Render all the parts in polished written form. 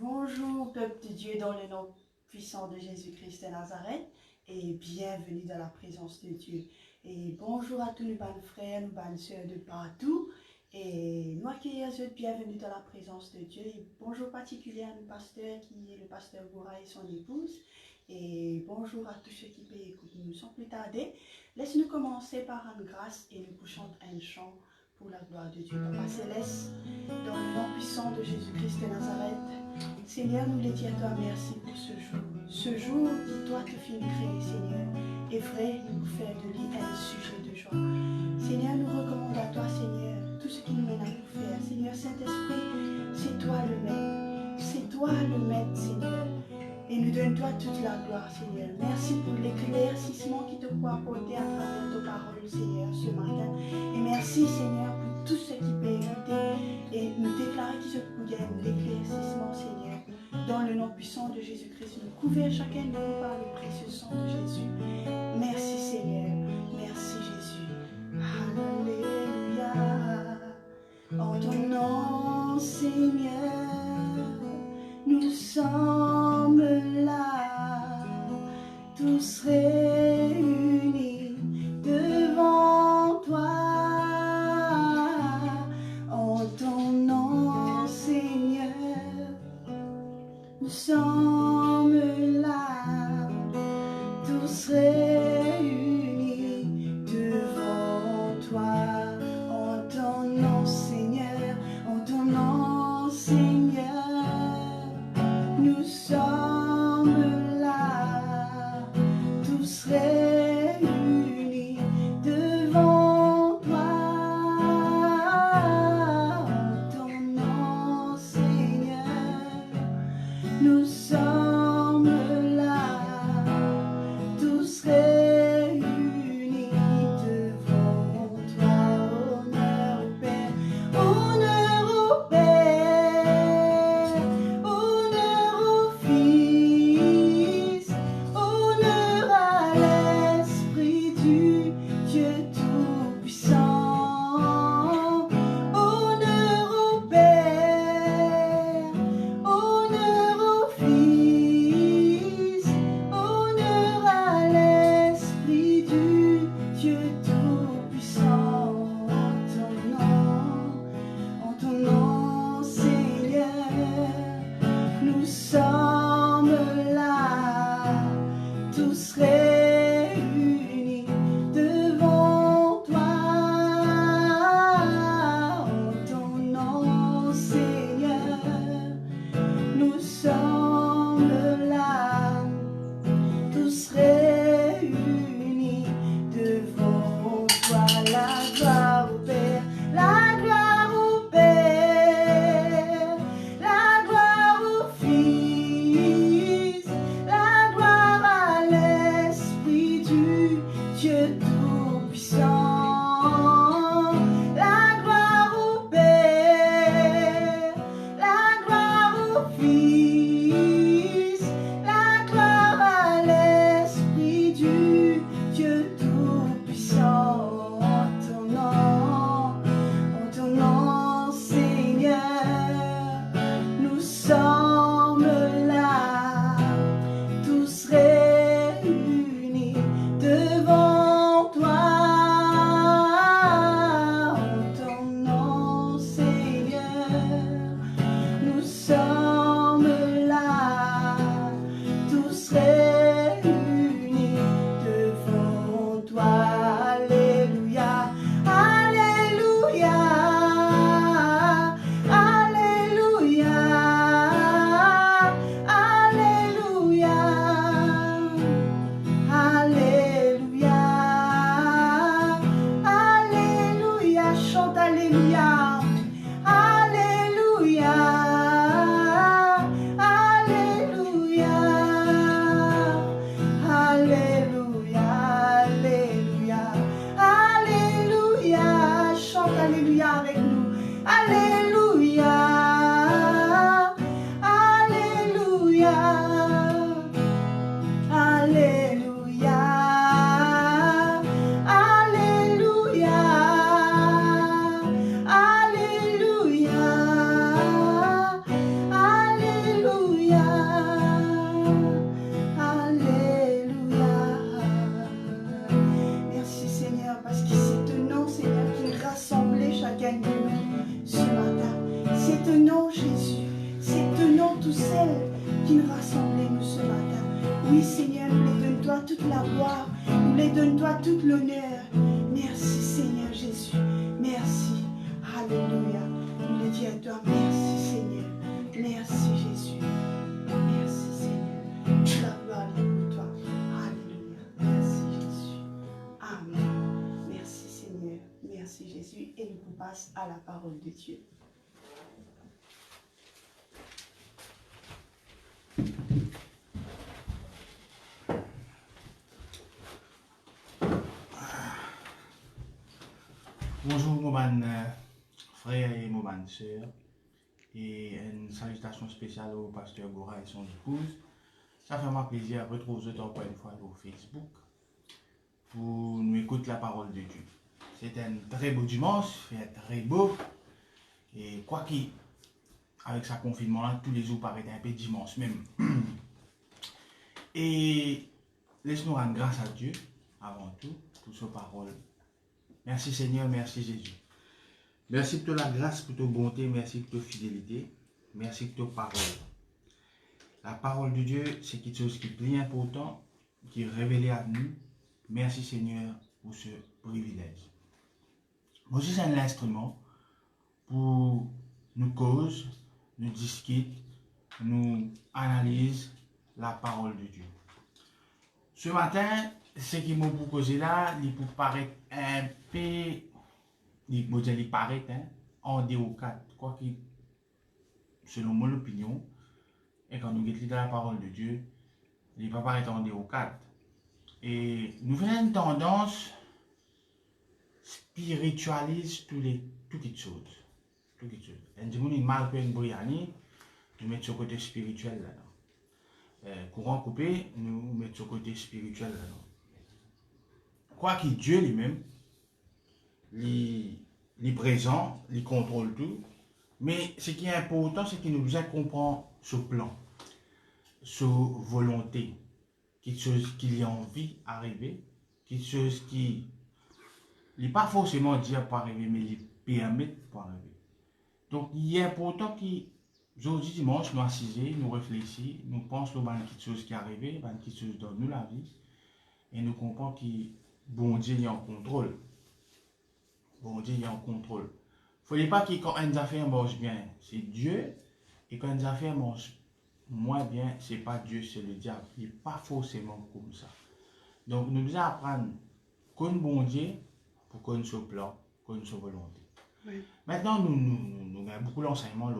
Bonjour peuple de Dieu dans le nom puissant de Jésus-Christ de Nazareth et bienvenue dans la présence de Dieu. Et bonjour à tous nos bonnes frères, nos bonnes sœurs de partout et nous accueillons bienvenue dans la présence de Dieu. Et bonjour particulier à nos pasteurs qui est le pasteur Goura et son épouse. Et bonjour à tous ceux qui peuvent écouter nous sans plus tarder. Laisse-nous commencer par une grâce et nous chantons un chant pour la gloire de Dieu. Papa Céleste, dans le nom puissant de Jésus-Christ de Nazareth, Seigneur, nous les disons à toi merci pour ce jour. Ce jour qui toi te fais créer, Seigneur, est vrai nous faire de lui un sujet de joie. Seigneur, nous recommandons à toi, Seigneur, tout ce qui nous mène à nous faire. Seigneur Saint-Esprit, c'est toi le maître. C'est toi le maître, Seigneur. Et nous donne-toi toute la gloire, Seigneur. Merci pour l'éclaircissement qui te pourra apporter à travers ta parole, Seigneur, ce matin. Et merci, Seigneur, pour tout ce qui peut écouter et nous déclarer qu'il se pourrait l'éclaircissement, Seigneur. Dans le nom puissant de Jésus-Christ, nous couvrons chacun de nous par le précieux sang de Jésus. Merci, Seigneur. Merci, Jésus. Alléluia. En ton nom, Seigneur, nous sommes là, tous réunis devant toi. En ton nom, Seigneur, nous sommes là, tous réunis devant toi. En ton nom, Seigneur, en ton nom, Seigneur, nous sommes là, tous réunis devant toi. En ton nom, Seigneur, nous sommes là, tous réunis devant toi. Honneur au Père, honneur au Père, honneur au Fils, honneur à l'Esprit du Dieu Tout-Puissant. Honneur au Père, honneur au Fils. ton nom, Jésus. C'est ton nom tout seul qui nous rassemble nous ce matin. Oui, Seigneur, nous les donne-toi toute la gloire. Nous les donne-toi toute l'honneur. Merci, Seigneur Jésus. Merci. Alléluia. Nous les disons à toi. Merci, Seigneur. Merci, Jésus. Merci, Seigneur. Toute la gloire est pour toi. Alléluia. Merci, Jésus. Amen. Merci, Seigneur. Merci, Jésus. Et nous passe à la parole de Dieu. Bonjour mon ban frère et mon ban sœur, et une salutation spéciale au pasteur Gora et son épouse. Ça fait moi plaisir de retrouver vous encore une fois sur Facebook pour nous écouter la parole de Dieu. C'est un très beau dimanche, fait très beau, et quoi qu'il, avec sa confinement là, tous les jours paraît un peu dimanche même. Et laisse-nous rendre grâce à Dieu avant tout pour sa parole. Merci Seigneur, merci Jésus. Merci pour ta grâce, pour ta bonté, merci pour ta fidélité, merci pour ta parole. La parole de Dieu, c'est quelque chose qui est plus important, qui est révélé à nous. Merci Seigneur pour ce privilège. Moi, je suis un instrument pour nous cause, nous discuter, nous analyse la parole de Dieu. Ce matin, ce qui m'a proposé là, il peut paraître un peu, il paraît en déocate, quoi que, selon mon opinion, et quand nous lisons la parole de Dieu, il va paraître en déocate. Et nous faisons une tendance spiritualise toutes les choses. Toutes les choses. Et du coup, il mal que une briani, nous mettons sur le côté spirituel là. Courant coupé, nous mettons sur le côté spirituel là. Quoi qu'il Dieu lui-même, il est présent, il contrôle tout, mais ce qui est important, c'est qu'il nous besoin comprendre ce plan, sa volonté, quelque chose qu'il a envie d'arriver, quelque chose qui n'est pas forcément dire pour arriver, mais il permet pour arriver. Donc, il est important qu'aujourd'hui, dimanche, nous assisons, nous réfléchissons, nous pensons à quelque chose qui est arrivé, à quelque chose dans nous la vie, et nous comprenons que bon Dieu est en contrôle. Bon Dieu est en contrôle. Il ne faut pas que quand une affaire marche bien, c'est Dieu, et quand une affaire marche moins bien, ce n'est pas Dieu, c'est le diable. Il n'est pas forcément comme ça. Donc, nous devons apprendre qu'on bon Dieu pour qu'on soit plan, qu'on soit volonté. Oui. Maintenant, nous avons beaucoup d'enseignements,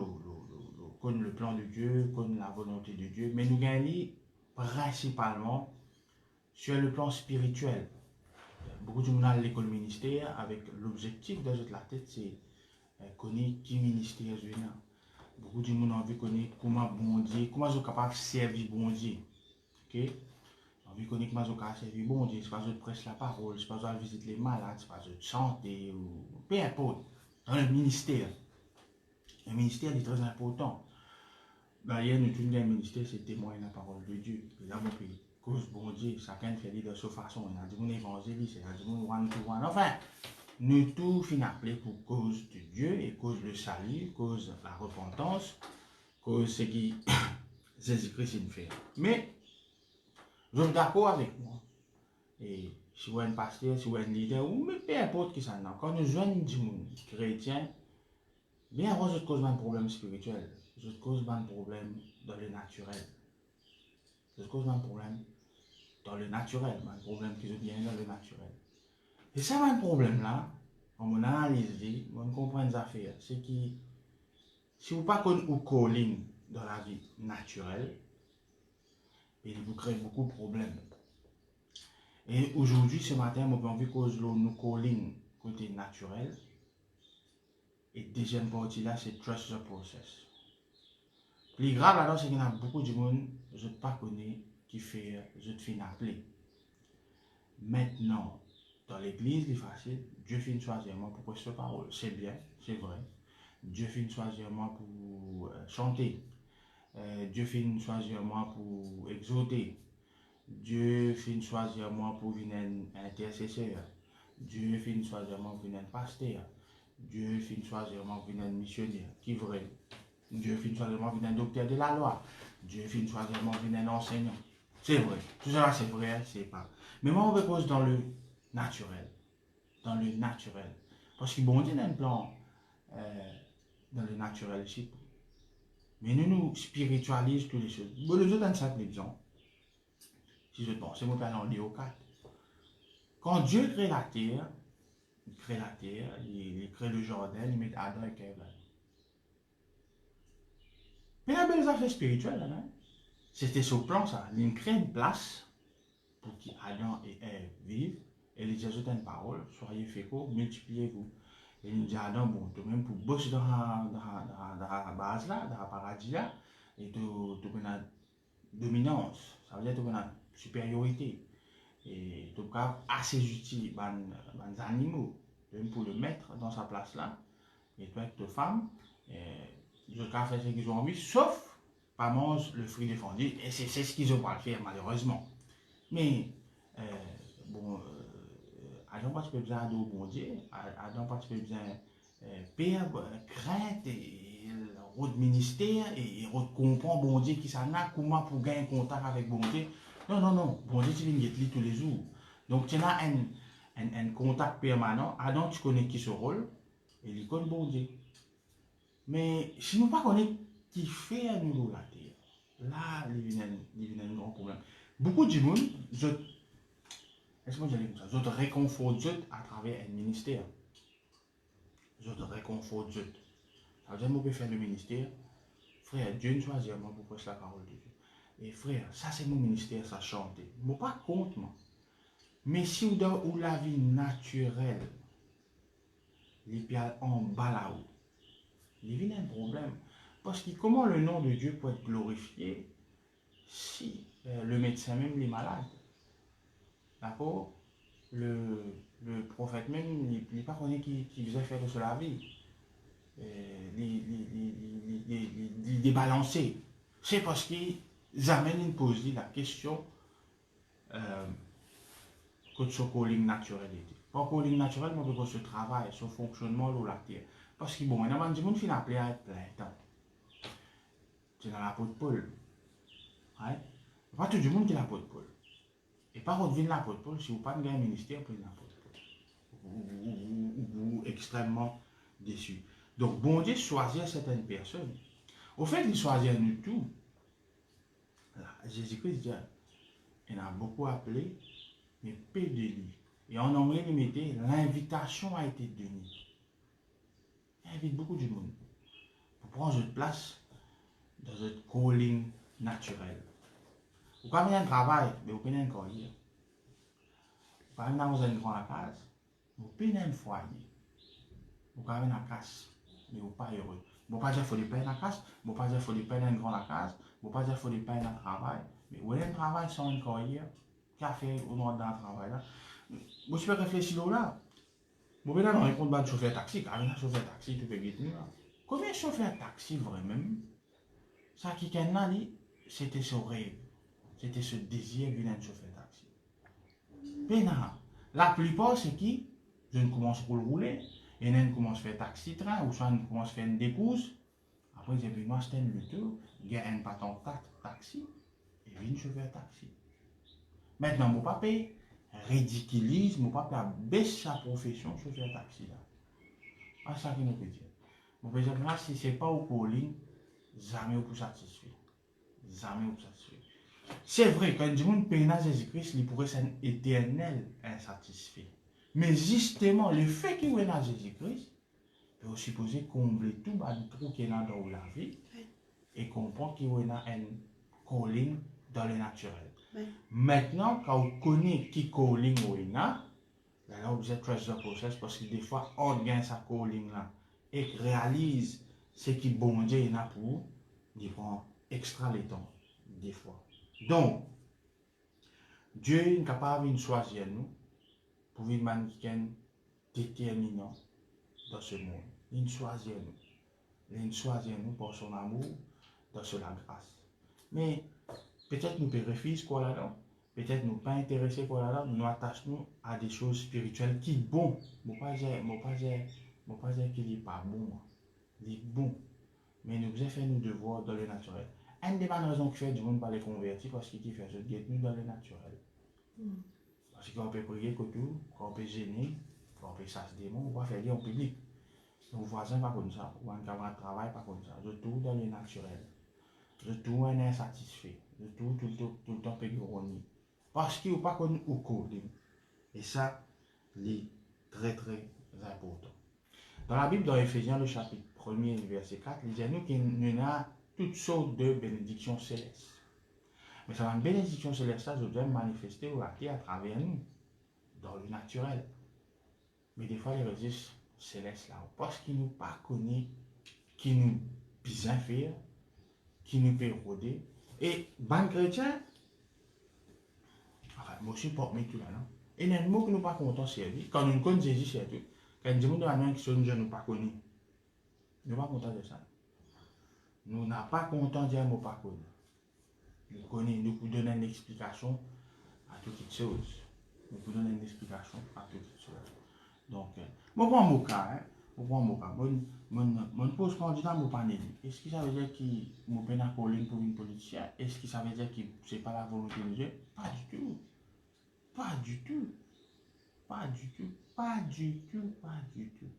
qu'on le plan de Dieu, qu'on la volonté de Dieu, mais nous avons principalement sur le plan spirituel. Beaucoup de gens à l'école ministère avec l'objectif de la tête, c'est connaître qui ministère je viens. Beaucoup de gens ont envie de connaître comment bon Dieu, comment je suis capable de servir bon Dieu. Ok? Envie de connaître comment je suis capable de servir bon Dieu. C'est pas je prêche la parole, c'est pas je visite les malades, c'est pas je chanter ou peu importe. Dans le ministère. Le ministère est très important. D'ailleurs, nous tous les ministères, c'est témoigner la parole de Dieu. Évidemment, puis cause bon Dieu, chacun fait de sa façon. Il y a des gens évangélistes, il y a des gens one-to-one. Enfin, nous tous finissons appelés pour cause de Dieu et cause le salut, cause la repentance, cause ce qui Jésus-Christ fait. Mais, je suis d'accord avec moi. Et si vous êtes un pasteur, si vous êtes un leader, ou mais peu importe qui ça n'a, quand nous jeunes du monde chrétien, bien avant, je cause un problème spirituel, je cause un problème dans le naturel. Je cause un problème dans le naturel, un problème qui vient dans le naturel. Et ça, un problème là, en mon analyse, on comprend des affaires, c'est que si vous ne pas connaissez calling dans la vie naturelle, il vous crée beaucoup de problèmes. Et aujourd'hui, ce matin, je vais envie cause nous calling côté naturel. Et deuxième partie là, c'est trust the process. Plus grave là, c'est qu'il y a beaucoup de monde, je ne pas connais, qui fait, je te fais appeler. Maintenant, dans l'église, c'est facile. Dieu fait choisir moi pour prêcher la parole. C'est bien, c'est vrai. Dieu fait choisir moi pour chanter. Dieu fait choisir moi pour exhorter. Dieu fait choisir moi pour venir un intercesseur. Dieu fait choisir moi pour venir un pasteur. Dieu fait choisir moi pour venir un missionnaire. Qui est vrai. Dieu finit soi-disant un docteur de la loi. Dieu finit soi-disant un enseignant. C'est vrai. Tout ça, c'est vrai, c'est pas. Mais moi, on me pose dans le naturel. Dans le naturel. Parce que bon Dieu a un plan dans le naturel ici. Mais nous spiritualisons toutes les choses. Bon, je donne un simple exemple. Si je pense, c'est mon père en Léo 4. Quand Dieu crée la terre, il crée le jardin, il met Adam et Ève là. Mais il y a des affaires spirituelles là, hein? C'était sur le plan ça. Il crée une place pour qu'Adam et Ève vivent. Et il dit à une parole, soyez féconds, multipliez-vous. Et il dit à Adam, bon, toi-même pour bosser dans la base là, dans le paradis là, et tu as une dominance, ça veut dire que tu as une supériorité. Et tu as assez utile les animaux, même pour le mettre dans sa place là. Et toi avec ta femme, je peux faire ce qu'ils ont envie, sauf pas manger le fruit défendu. Et c'est ce qu'ils ont pas le faire malheureusement. Mais bon, Adam pas besoin de bon Dieu, Adam pas besoin père, crainte et autre ministère et autre comprendre bon Dieu qui ça n'a comment pour gagner contact avec bon Dieu. Non, non, non, bon Dieu tu viens de tous les jours. Donc tu as un contact permanent. Adam tu connais qui ce rôle et il connaît bon Dieu. Mais si nous ne connaissons pas qui fait à nous la terre, là il y a un grand problème. Beaucoup de monde, est-ce que je dis comme ça? Je te réconforte à travers un ministère. Je te réconforte. Ça veut dire que je peux faire le ministère. Frère, Dieu nous choisit moi pour prêcher la parole de Dieu. Et frère, ça c'est mon ministère, ça chante. Je ne pas contre moi. Mais si vous dans la vie naturelle, les pieds en bas là-haut, il y a un problème. Parce que comment le nom de Dieu peut être glorifié si le médecin même est malade? D'accord? Le prophète même, il n'est pas connu qui faisait faire sur la vie. Il est balancé. C'est parce qu'ils amènent poser la question que ce calling naturel était. Pas calling naturel, mais que ce travail, ce fonctionnement de la terre. Parce que bon, il y a des gens qui finissent appelé à être plein temps. C'est dans la peau de Paul. Ouais? Pas tout le monde qui est la peau de Paul. Et par contre, vient la peau de Paul, si vous n'avez pas de ministère, vous la peau de Paul. Vous extrêmement déçu. Donc, bon Dieu choisit certaines personnes. Au fait, il choisit nous tout. Jésus-Christ dit, il a beaucoup appelé, mais peu de lui. Et en anglais, il mettait, l'invitation a été donnée. Il invite beaucoup de monde pour prendre votre place dans votre calling naturel. Vous pouvez avoir un travail, mais vous pouvez un carrière. Vous pouvez avoir dans une grande case, vous pouvez un foyer. Vous pouvez avoir une casse, mais vous n'êtes pas heureux. Vous ne pouvez pas dire qu'il faut des peines à la casse, vous ne pouvez pas dire qu'il faut des peines à une grande case, vous ne pouvez pas dire qu'il faut des peines à travail. Mais vous avez un travail sans une carrière, qu'à faire au nom d'un travail là. Vous pouvez réfléchir là. Vous pouvez dans un compte de chauffeur taxi, car un chauffeur taxi, tu peux guetter là. Combien de chauffeurs taxi vraiment? Ça qui est là, c'était ce rêve, c'était ce désir de un chauffeur taxi. Mais non, la plupart c'est qui? Je ne commence pas à rouler, et je commence à faire taxi-train, ou soit je commence à faire une découse. Après, j'ai vu moi, c'était le tour, il y a un patron taxi, et puis une chauffeur taxi. Maintenant, mon papa ridiculise, mon papa baisse sa profession chauffeur taxi là. Ah, ça qui nous peut dire. Mon peut dire, moi, si ce n'est pas au calling, jamais vous satisfait. Jamais vous satisfait. C'est vrai, quand du monde paye à Jésus-Christ, il pourrait être un éternel insatisfait. Mais justement, le fait qu'il est à Jésus-Christ peut aussi poser combler tout le trou qu'il y a dans la vie et comprendre qu'il y a un calling dans le naturel. Oui. Maintenant, quand vous connaissez qui calling il y a, là vous êtes trust the process parce que des fois, on gagne sa calling là et réalise ce qui bon Dieu il a pour, il prend extra le temps, des fois. Donc, Dieu est capable de choisir nous pour vivre un déterminant dans ce monde. Il choisit nous. Il choisit nous pour son amour, dans la grâce. Mais peut-être nous refuser quoi là-dedans. Peut-être nous pas intéressés quoi là-dedans. Nous attachons à des choses spirituelles qui sont bonnes. Je ne pas dire qu'il n'est pas bon. Il est bon. mais nous devons faire nos devoirs dans le naturel. Une des bonnes raisons que fait du monde pas les convertir, parce qu'il fait ce nous dans le naturel. Parce qu'on peut prier que tout, qu'on peut gêner, qu'on peut chasser des démons, on va faire en public. Nos voisins pas comme ça, ou un camarade de travail pas comme ça. Je tout dans le naturel. Je tout un insatisfait. Je tout le temps pégouroni. Parce qu'il n'y a pas connu au code. Et ça, c'est très très important. Dans la Bible, dans Éphésiens, le chapitre 1er, verset 4, il dit à nous qu'il y a toutes sortes de bénédictions célestes. Mais ça, une bénédiction céleste, ça, je dois manifester ou acter à travers nous, dans le naturel. Mais des fois, les registres célestes là, parce qu'ils nous pas connaissent, qui nous bien faire, qui nous peut rôder. Et, ban chrétien, enfin, moi aussi, porte tout là, non? Et il y a un mot que nous pas content servir, quand nous connaissons Jésus, c'est tout. Quand nous demandons à nous qui sont nous pas connus, nous pas content de ça. Nous n'avons pas content de dire nous pas connus. Nous connaissons, nous pouvons donner une explication à toutes choses. Nous pouvons donner une explication à toutes choses. Donc, je prends mon cas, je prends mon cas. Je pose candidat, je pas élu. Est-ce que ça veut dire que je peux pas coller pour une politicien? Est-ce que ça veut dire que ce n'est pas la volonté de Dieu? Pas du tout. Pas du tout. Pas du tout. Pas du tout. Pas du tout.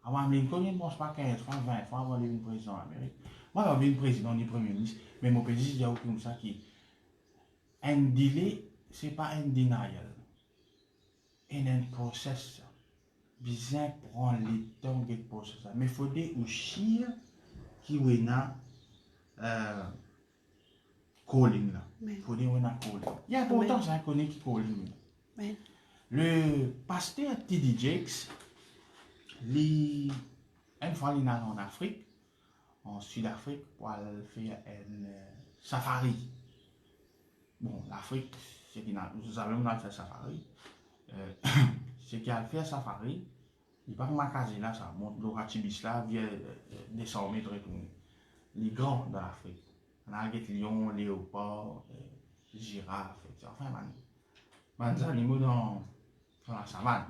Avant Lincoln, je ne pense pas 15 fois, 20 fois avant de devenir président de l'Amérique. Moi, je devenir président ni premier ministre, mais mon président, il y a comme ça qui. Un délai, ce n'est pas un denial. C'est un process. Bien prendre le temps de process. Mais il faut aussi qui est un calling là. Il faut dire un calling. Il y a important ça qu'on est qui calling. Le pasteur T.D. Jakes, une fois il est allé en Afrique, en Sud-Afrique, pour aller faire un safari. Bon, l'Afrique, c'est qu'il a, nous avons fait safari. C'est qu'il a fait safari. Il part magasin là, ça monte l'Oratibis là, vient descendre et retourner. Les grands dans l'Afrique. On a les lions, léopards, girafes, etc. Enfin, des animaux dans la savane.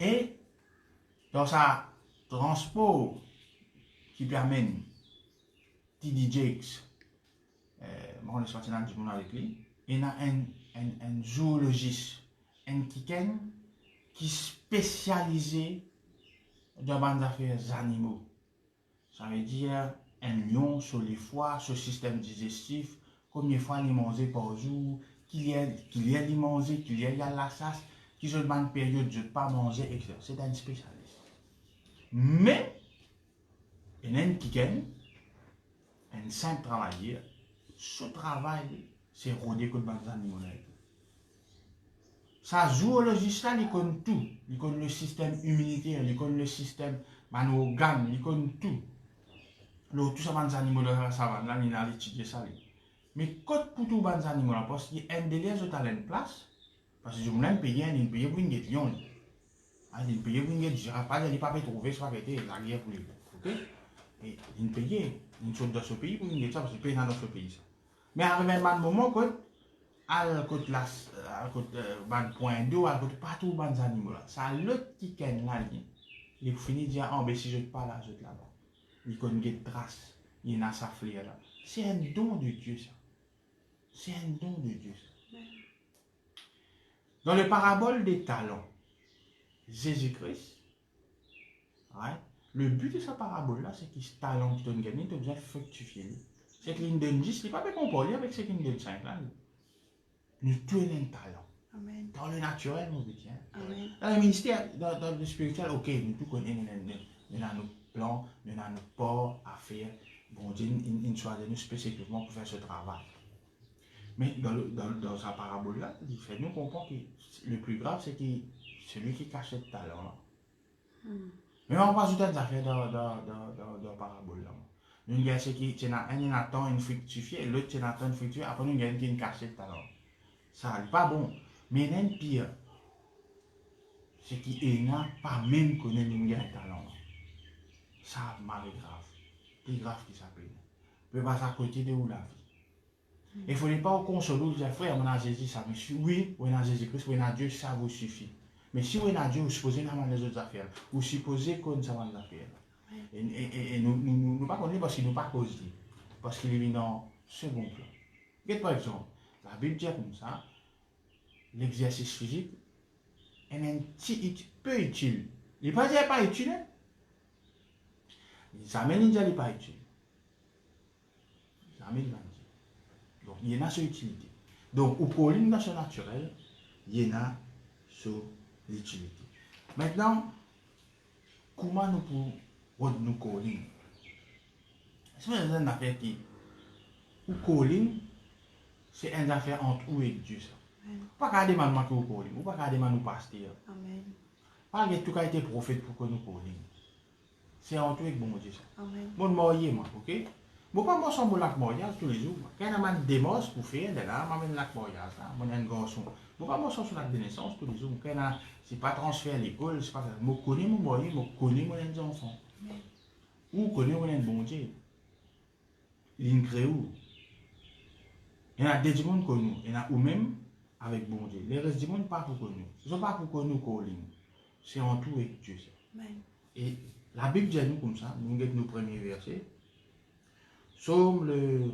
Et dans sa transport qui permet T.D. Jakes, on est sorti dans le monde avec lui, il y a un zoologiste, un qui est spécialisé dans les affaires animaux. Ça veut dire un lion sur les foies, sur le système digestif, combien de fois il mange par jour, qu'il y a il manger, qu'il y a la chasse, qu'il y a une période de ne pas manger, etc. C'est un spécialiste. Mais, il y a un simple travailleur, ce travail, c'est rôder contre les animaux. Ça zoologiste là, il connaît tout. Il connaît le système immunitaire, il connaît le système organe, il connaît tout. Tout ça, les animaux de la savane, là, il a étudié ça. Mais quand pour tous les animaux, parce qu'il y a un délai de talent de place, parce que je me paye, il paye pour une lion. Il paye pour une girafe, il ne peut pas trouver, soit la guerre pour les. Ok? Et il paye, il saute dans ce pays pour une ça, parce qu'il paye dans notre pays. Mais arrive un moment, quand à côté point d'eau, à côté partout les animaux là, ça l'autre qui ken là, il finit de dire, oh, ben si je te parle là, je te là-bas. Il connaît des traces, il a sa flair là. C'est un don de Dieu ça. C'est un don de Dieu ça. Dans le parabole des talents, Jésus-Christ, ouais, le but de sa parabole là, c'est que ce talent qui donne gagné, tu dois fructifier. C'est qu'il donne 10, il n'est pas bien comparé avec ce qu'il donne 5 là. Nous tous un talent. Amen. Dans le naturel, nous tiens. Dans le ministère, dans le spirituel, ok, nous tous connaissons, nous avons nos plans, nous avons nos ports à faire. Bon Dieu, il choisit nous spécifiquement pour faire ce travail. Mais dans sa parabole là, il fait nous comprendre que le plus grave, c'est que celui qui cache le talent là. Mais on va pas ajouter des affaires dans la parabole là. Nous avons ce qui un attend une fructifier, l'autre attend une fructifier, après nous avons qui cache le talent. Ça n'est pas bon. Mais il y a un pire. C'est qu'il n'a pas même connu un talent. Ça m'a grave. Plus grave que ça peut. Il peut passer à côté de où la vie. Il ne faut pas au consoler, dire frère, on a Jésus, ça me suffit. Oui, on a Jésus-Christ, on a Dieu, ça vous suffit. Mais si vous êtes à Dieu, vous supposez dans les autres affaires. Vous supposez qu'on ça va les affaires. Et nous pas connaître parce qu'il nous pas causé. Parce qu'il est dans second plan. Regarde par exemple, la Bible dit comme ça, l'exercice physique est un petit peu utile. Il ne pas dire pas utile. Jamais il dit pas utile. Jamais il va dire. Donc il y en a son utilité. Donc au colline dans son naturel, il y en a son utilité. Maintenant, comment nous pouvons nous colline? C'est une affaire qui, ou colline, c'est une affaire entre vous et Dieu. Pas qu'à demander que vous colline, ou pas qu'à demander nous pasteur. Amen. Pas que tout a été prophète pour que nous colline. C'est entre vous et bon Dieu. Amen. Mon marié, moi, ok? Moi, pas moi, sans mon lac mariage tous les jours. Quand on a un démos pour faire, de là, je m'amène lac mariage, moi, un garçon. Moi, pas moi, sans lac de naissance tous les jours. Quand on c'est pas transfert à l'école, c'est pas ça. Je connais mon marié, je connais mon enfant. Ou connais mon bon Dieu. Il crée où? Il y en a des gens que nous, il y en a ou même avec bon Dieu. Les restes du monde pas pour nous. Ils ne sont pas pour nous colline. C'est en tout avec Dieu. Et la Bible dit à nous comme ça, nous avons nos premiers versets. Psaume le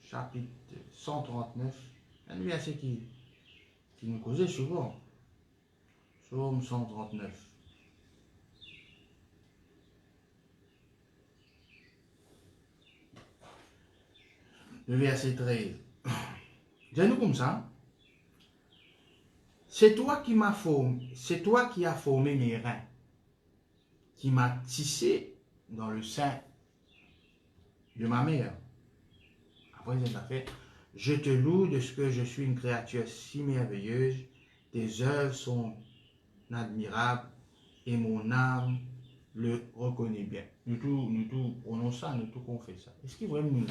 chapitre 139, un verset qui nous causait souvent. Psaume 139. Le verset 13. Dis-nous comme ça. C'est toi qui m'as formé, c'est toi qui as formé mes reins, qui m'as tissé dans le sein de ma mère. Après cette affaire, je te loue de ce que je suis une créature si merveilleuse, tes œuvres sont admirables et mon âme le reconnaît bien. Nous tous prenons ça, nous tous qu'on fait ça. Est-ce qu'il vraiment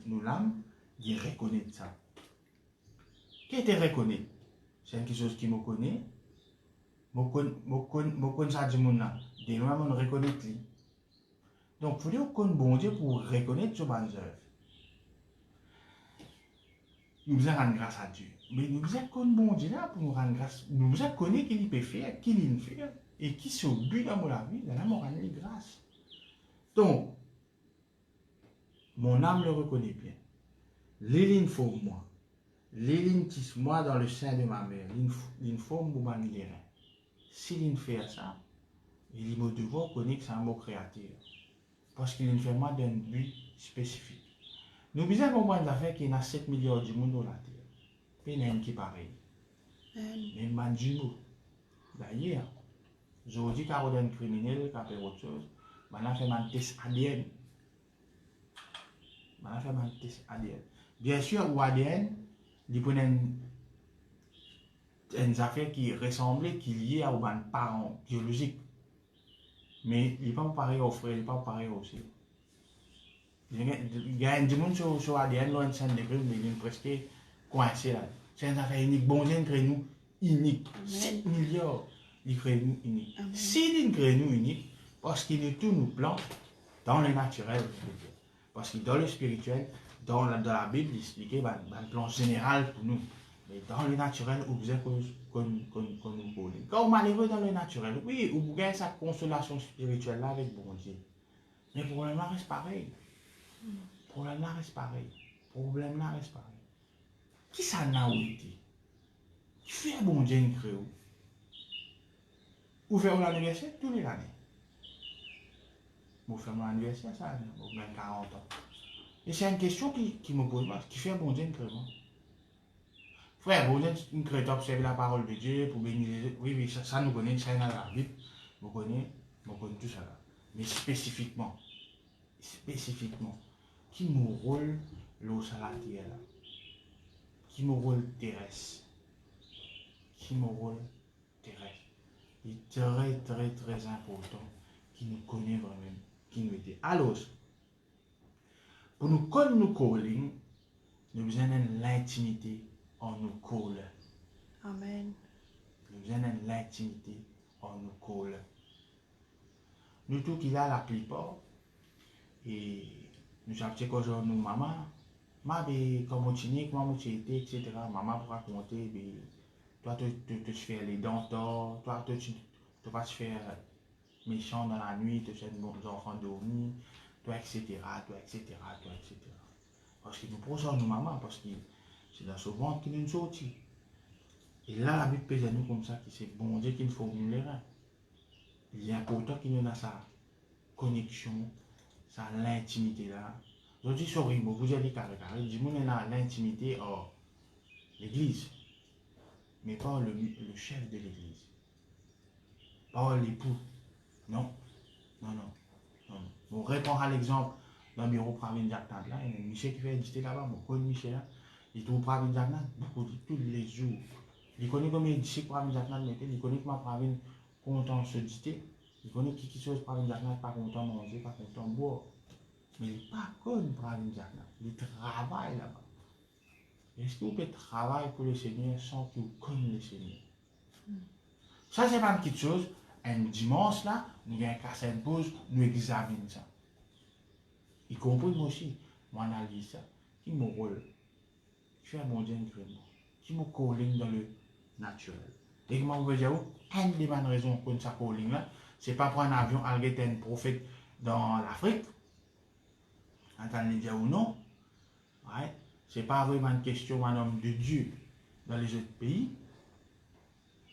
nous l'âme, il reconnaît ça? Qui te reconnaît? C'est quelque chose qui me connaît. Je connais ça du monde. Des lois, on reconnaît lui. Donc, il faut dire qu'on bon Dieu pour reconnaître ce bonne œuvre. Nous devons rendre grâce à Dieu. Mais nous devons connaître bon Dieu là pour nous rendre grâce. Nous devons connaître qu'il peut faire, qu'il ne fait, et qui se but dans la vie, dans la mort, rendre grâce. Donc, mon âme le reconnaît bien. Les lignes forment moi. Les lignes tissent moi dans le sein de ma mère. Lignes forment pour m'amener les reins. Si l'il fait ça, il me devoir connaître que c'est un mot créateur. Parce qu'il fait moi d'un but spécifique. Nous devons comprendre l'affaire qu'il y a 7 milliards du monde dans la terre. Il y en a un qui est pareil. Mais man jumeau. D'ailleurs, je vous dis qu'il y a un criminel qui a fait autre chose. Maintenant, fait un test ADN. Bien sûr, ou ADN, il y a une affaire qui ressemble, qui est liée à un parent biologique. Mais il n'est pas pareil au frère, il n'est pas pareil aussi. Il y a un monde sur ADN, là, mais il est presque coincé là. C'est une affaire unique. Bon Dieu crée nous unique. 7 milliards, il crée nous unique. S'il crée nous unique, parce qu'il est tout nous plante dans le naturel. Parce que dans le spirituel, dans la Bible, il explique un plan général pour nous. Mais dans le naturel, vous avez qu'on nous connaît. Quand on est malheureux dans le naturel, oui, vous avez sa consolation spirituelle là avec bon Dieu. Mais le problème là reste pareil. Problème là reste pareil. Qui ça n'a été? Qui fait bon Dieu une créo? Vous faites l'anniversaire tous les années. Vous faites mon anniversaire, ça, vous avez 40 ans. Et c'est une question qui me pose, qui fait bon Dieu une créo? Frère, bon Dieu une créo, observer la parole de Dieu pour bénir les autres. Oui, ça nous connaît, ça est dans la Bible. Vous connaissez tout ça là. Mais spécifiquement, qui me rôle l'eau salatière là? Qui me rôle terrestre? Il est très, très, très important qui nous connaît vraiment, qui nous était. Alors, pour nous connaître nous calling, nous avons besoin de l'intimité en nous colle. Amen. Nous avons besoin de l'intimité en nous colle. Nous tous qui là la plupart, et nous savons que nous maman, comment tu es, etc. Maman pour raconter toi, te faire les dents d'or, toi, tu vas te faire méchant dans la nuit, te faire bons enfants dormir, toi, etc., toi, etc., toi, etc. Parce qu'il nous prend nos mamans, parce que c'est dans ce ventre qu'il nous sortit. Et là, la Bible pèse à nous comme ça, que c'est bon Dieu qui nous formule les reins. Il est important qu'il nous a sa connexion, sa l'intimité là. Je dis, sorry, vous allez carré. Je dis, on a l'intimité hors l'église, mais pas le chef de l'église, pas l'époux. Non, non, non, non. On répond à l'exemple d'un bureau Pravin Jactan là, il y a un Michel qui fait éditer là-bas, mon connaît Michel là, il trouve Pravin Jactan beaucoup tous les jours. Il connaît combien il dit que Pravin Jactan mettait, il connaît que ma Pravin content se dicter, il connaît qui chose Pravin Jactan pas content manger, pas content boire. Mais il n'est pas comme Pravin Jactan, il travaille là-bas. Est-ce que vous pouvez travailler pour le Seigneur sans que vous connaissiez le Seigneur? Ça, c'est pas une petite chose. Un dimanche, là, nous avons cassé une pause, nous examinons ça. Y compris moi aussi, moi, analyse ça. Qui est mon rôle? Qui fait mon Dieu incroyable? Qui est mon calling dans le naturel? Et comment vous pouvez dire, une des bonnes raisons pour ça calling là, c'est pas prendre un avion, aller être un prophète dans l'Afrique. Entendez dire ou non? Ouais. Ce n'est pas vraiment une question d'un homme de Dieu dans les autres pays.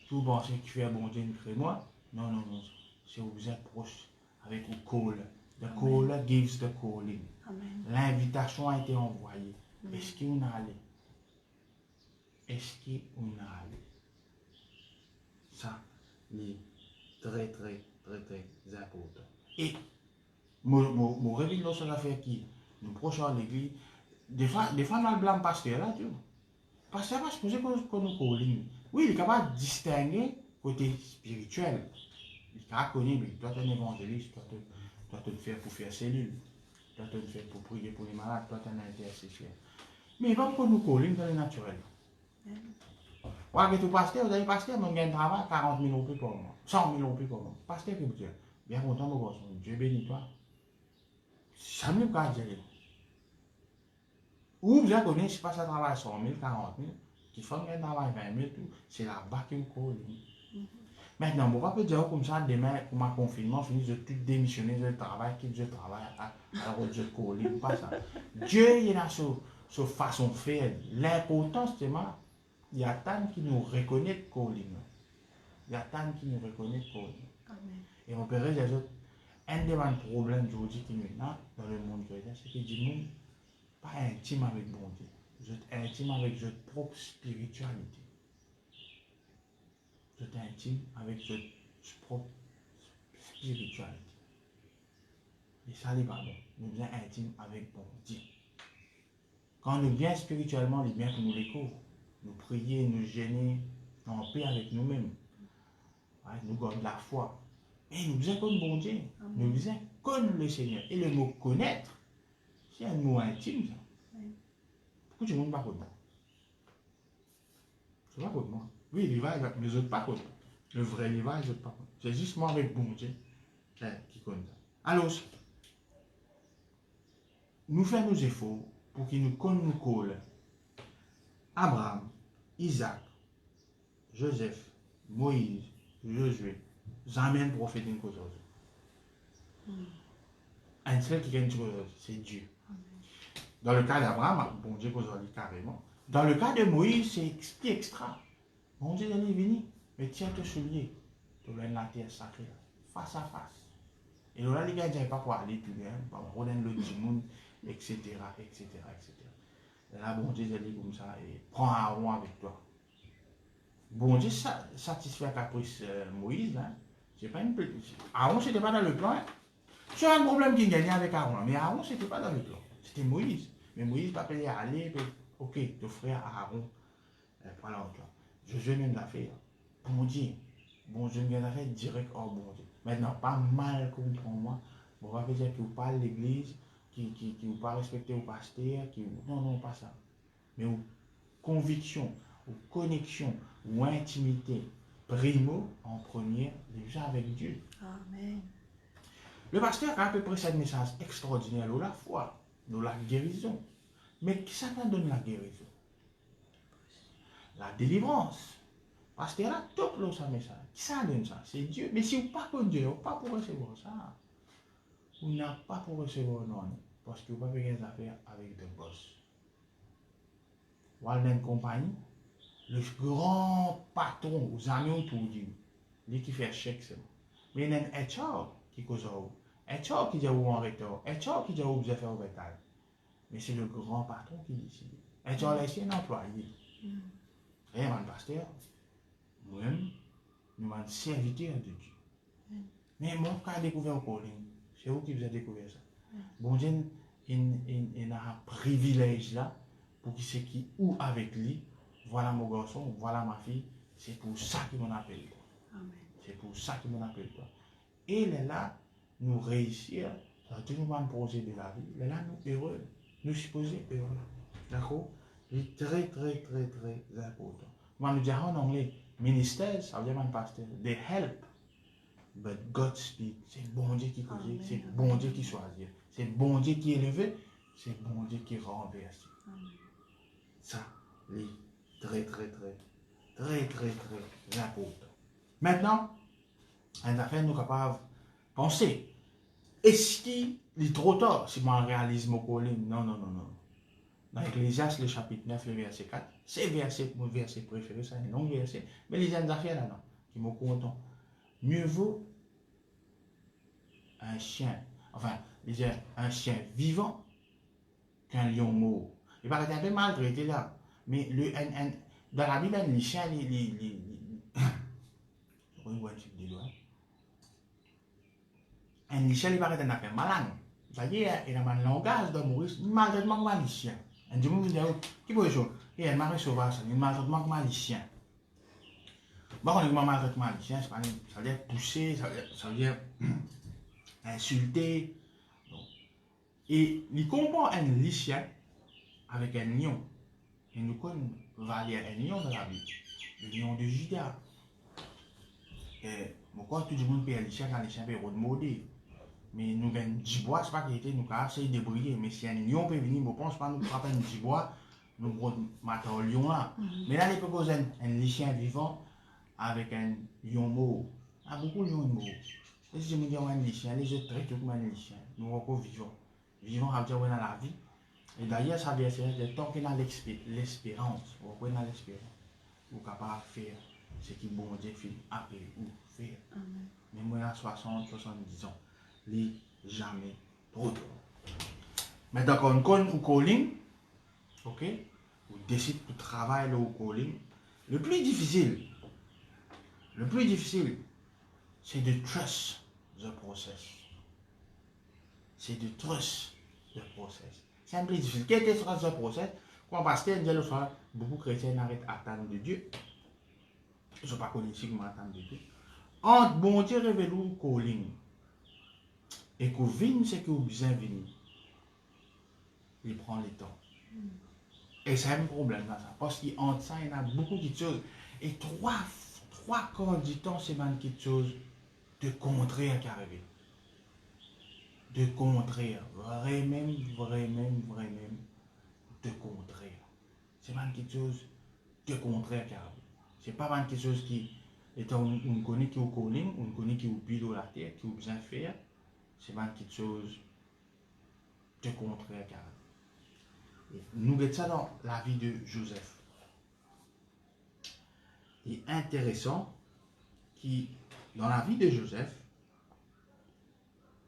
Tout pensez qu'il fait un bon Dieu crée moi. Non, non, non. C'est vous êtes proche avec le call. The caller gives the calling. L'invitation a été envoyée. Est-ce qu'on a allé? Est-ce qu'on a allé? Ça, c'est très, très, très, très important. Et, mon réveillon sur l'affaire qui nous prochains à l'église, des fois, on blâme le pasteur là, tu vois. Le pasteur va se poser qu'on nous calling. Oui, il est capable de distinguer côté spirituel. Il est capable de connaître, toi, tu es un évangéliste, toi, tu te fais pour faire cellule, toi, tu te fais pour prier pour les malades, toi, tu es un intercesseur. Mais il va pas nous calling dans le naturel. Ouais, que tu pasteur, vous avez pasteur, mais on gagne travail 40 000 euros plus par mois, 100 000 euros plus par mois. Pasteur, que vous dites, bien content, mon garçon, Dieu bénit toi. Ça me pas dire. Ou vous avez connu, si pas ça travaille 100 000, 40 000, qui font un travail 20 000, c'est là-bas qu'il me calling. Maintenant, on ne va pas dire comme ça, demain, pour ma confinement, fini, je tout démissionner, je travaille, quitte je travaille, alors je calling, pas ça. Dieu, il a sa façon de faire. L'important, c'est moi. Il y a tant qui nous reconnaît le calling. Il y a tant qui nous reconnaît le calling. Et on peut dire, un des problèmes aujourd'hui qui nous a dans le monde chrétien, c'est que du monde pas intime avec bon Dieu. Vous êtes intime avec votre propre spiritualité. Vous êtes intime avec votre propre spiritualité. Et ça, n'est pas bon. Nous sommes intimes avec bon Dieu. Quand nous bien spirituellement, il est bien que nous les courons. Nous prier, nous gêner, en paix avec nous-mêmes. Ouais, nous gardons la foi. Et nous faisons comme bon Dieu. Nous faisons comme le Seigneur. Et le mot connaître, c'est un mot intime, ça. Pourquoi tu ne montres pas contre moi? C'est pas contre moi. Oui, l'Évangile, mais les autres pas contre moi. Le vrai Évangile, les autres pas contre moi. C'est juste moi avec bon Dieu qui connaît ça. Alors, nous faisons nos efforts pour qu'il nous connaisse nous colle. Abraham, Isaac, Joseph, Moïse, Josué, jamais un prophète une cause aujourd'hui. Un seul qui gagne une cause aujourd'hui, c'est Dieu. Dans le cas d'Abraham, bon Dieu cause aujourd'hui carrément. Dans le cas de Moïse, c'est extra. Bon Dieu est venu, mais tiens tes souliers, tu l'as la terre sacrée, face à face. Et là, les gars ne pas pour aller plus loin, pour donner le monde, etc., etc., etc. Et là, bon Dieu est comme ça, et prends Aaron avec toi. Bon Dieu satisfait la caprice Moïse, hein. C'est pas une Aaron, c'était pas dans le plan. Hein. C'est un problème qui gagnait avec Aaron, mais Aaron, c'était pas dans le plan. C'était Moïse. Mais Moïse va payer à aller, ok, ton frère Aaron, voilà, toi. Josué même l'a fait. Bon Dieu, je ne gagnerai direct hors bon Dieu. Maintenant, pas mal comprends-moi. On va dire que vous parlez de l'église, qui vous pas respecter au pasteur, non, pas ça. Mais aux convictions, aux connexions, ou intimité, primo, en première, déjà avec Dieu. Amen. Le pasteur a à peu près ce message extraordinaire, la foi, la guérison. Mais qui ça donne la guérison? La délivrance. Parce que là, top là, ça message. Qui ça donne ça? C'est Dieu. Mais si vous pas comme Dieu, vous pas pour recevoir ça. Vous n'avez pas pour recevoir non. Parce que vous n'avez pas des affaires avec des boss. Ou dans une compagnie, le grand patron, aux amis pour dire, lui qui fait chèque, c'est bon. Mais il y a un HR qui cause ça. HR qui dit où en retard. HR qui dit où vous avez fait au bétail. Mais c'est le grand patron qui décide. HR là, c'est un employé. Et un pasteur, moi-même, nous sommes serviteurs de Dieu. Mais moi, quand j'ai découvert le calling, c'est vous qui vous avez découvert ça. Bon Dieu, il a un privilège là, pour qui c'est qui ou avec lui, voilà mon garçon, voilà ma fille, c'est pour ça qu'il m'en appelle toi. C'est pour ça qu'il m'en appelle toi. Et là, nous réussir, dans tout le monde projet de la vie, là, nous heureux, nous supposons heureux. D'accord? C'est très, très, très, très important. Moi, nous disons en anglais, ministère, ça veut dire mon pasteur, they help. But God speak. C'est bon Dieu qui cause, c'est bon Dieu qui choisit, c'est bon Dieu qui élève, c'est bon Dieu qui renverse. Ça, c'est très, très, très, très, très, très important. Maintenant, on a fait nous capables de penser. Est-ce qu'il est trop tard si on réalise mon colline? Non, non, non, non. Dans Ecclésiaste, le chapitre 9, le verset 4, c'est mon verset préféré, c'est un long verset, mais les gens d'affaires là, non, qui m'ont content. Mieux vaut un chien, enfin, un chien vivant qu'un lion mort. Il paraît un peu maltraité là, mais dans la Bible, les chiens, un chien, il paraît un affaire malin. C'est-à-dire, il a un langage d'humoriste, maltraitement comme un chien. Un dieu vous dit, qui peut jouer? Il y a un mari sauvage, il maltraitement comme un chien. Bon, on est maltraitement comme un chien, ça veut dire pousser, ça veut dire insulter. Et il comprend un chien avec un lion. Et nous connaissons un lion dans la Bible, le lion de Juda. Et quand tout le monde peut aller chien, quand les chiens peuvent modé. Mais nous avons 10 bois, ce n'est pas qu'il était, nous avons essayé de débrouiller. Mais si un lion peut venir, je ne pense pas nous frapper un 10 bois, nous allons mater un lion là. Mais là, il peut poser un chien vivant avec un lion mort. Il y a beaucoup de lions morts. Et si je me dis un chien, les autres traitent comme un chien. Nous sommes encore vivants. Vivants, ça veut dire qu'on a la vie. Et d'ailleurs, ça veut dire que tant qu'on a l'espérance, on a l'espérance, on est capable de faire ce que bon Dieu fait appeler ou faire. Même moi, à 60, 70 ans, il jamais trop tôt. Maintenant, quand on connaît le calling, ok, on décide de travailler au calling, le plus difficile, c'est de trust the process. C'est de trust the process. C'est un peu difficile. Quel est ce process? Quand parce que beaucoup de chrétiens n'arrêtent d'attendre de Dieu. Je ne sais pas qu'on ici qui m'attendent de Dieu. Entre bon Dieu révèle le calling et qu'on vienne ce que vous besoin venir, il prend le temps. Et c'est un problème là, ça. Parce qu'entre ça, il y en a beaucoup de choses. Et trois quarts du temps, c'est même quelque chose de contraire qui arrive. De contraire. Vraiment, de contraire. C'est même quelque chose de contraire qui arrive. C'est pas même quelque chose qui est on connaît qui est au calling, on connaît qui est au pile de la terre, qui est besoin de faire. C'est même quelque chose de contraire qui arrive. Et nous mettons ça dans la vie de Joseph. Et intéressant, qui dans la vie de Joseph,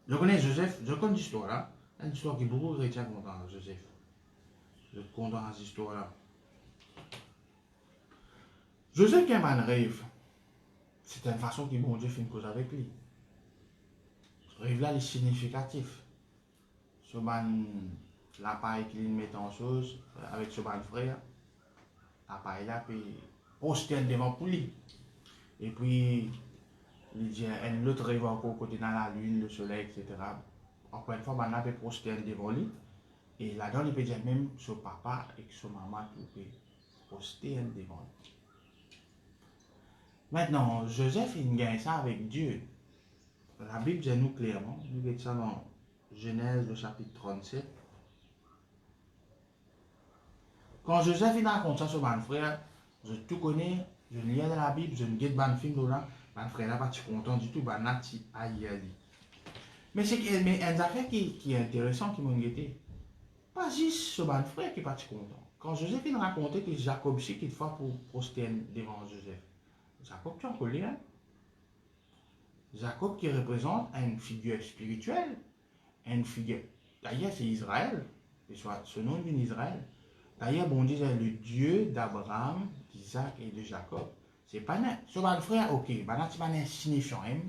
je connais Joseph, je connais l'histoire là, une histoire qui beaucoup de chrétiens content Joseph. Je content dans cette histoire là. Joseph qui a un rêve, c'est une façon que bon Dieu fait une cause avec lui. Ce rêve là est significatif. Ce l'appareil qu'il met en chose avec ce frère, l'appareil là puis poster devant pour lui. Et puis il dit l'autre rêve encore côté dans la lune, le soleil, etc. Encore une fois, on a poster devant lui. Et là-dedans, il peut dire même son papa et son maman qui peut poster devant lui. Maintenant, Joseph, il gagne ça avec Dieu. La Bible dit nous clairement, nous mettons ça dans Genèse, le chapitre 37. Quand Joseph il raconte ça sur mon frère, je tout connais, Je lis dans la Bible, je ne guette pas un film là, mon frère là pas content du tout, bah nati aïe. Mais c'est mais une affaire qui est intéressante qui m'a guetté. Pas juste ce bon frère qui est pas content. Quand Joséphine racontait que Jacob c'est qu'il faut pour prosterner devant Joseph. Jacob tu en connais hein? Jacob qui représente une figure spirituelle, une figure. D'ailleurs c'est Israël, soit ce nom vient d'Israël. D'ailleurs bon Dieu c'est le Dieu d'Abraham, d'Isaac et de Jacob. C'est pas net. Ce bon frère ok, bah là c'est pas insignifiant hein?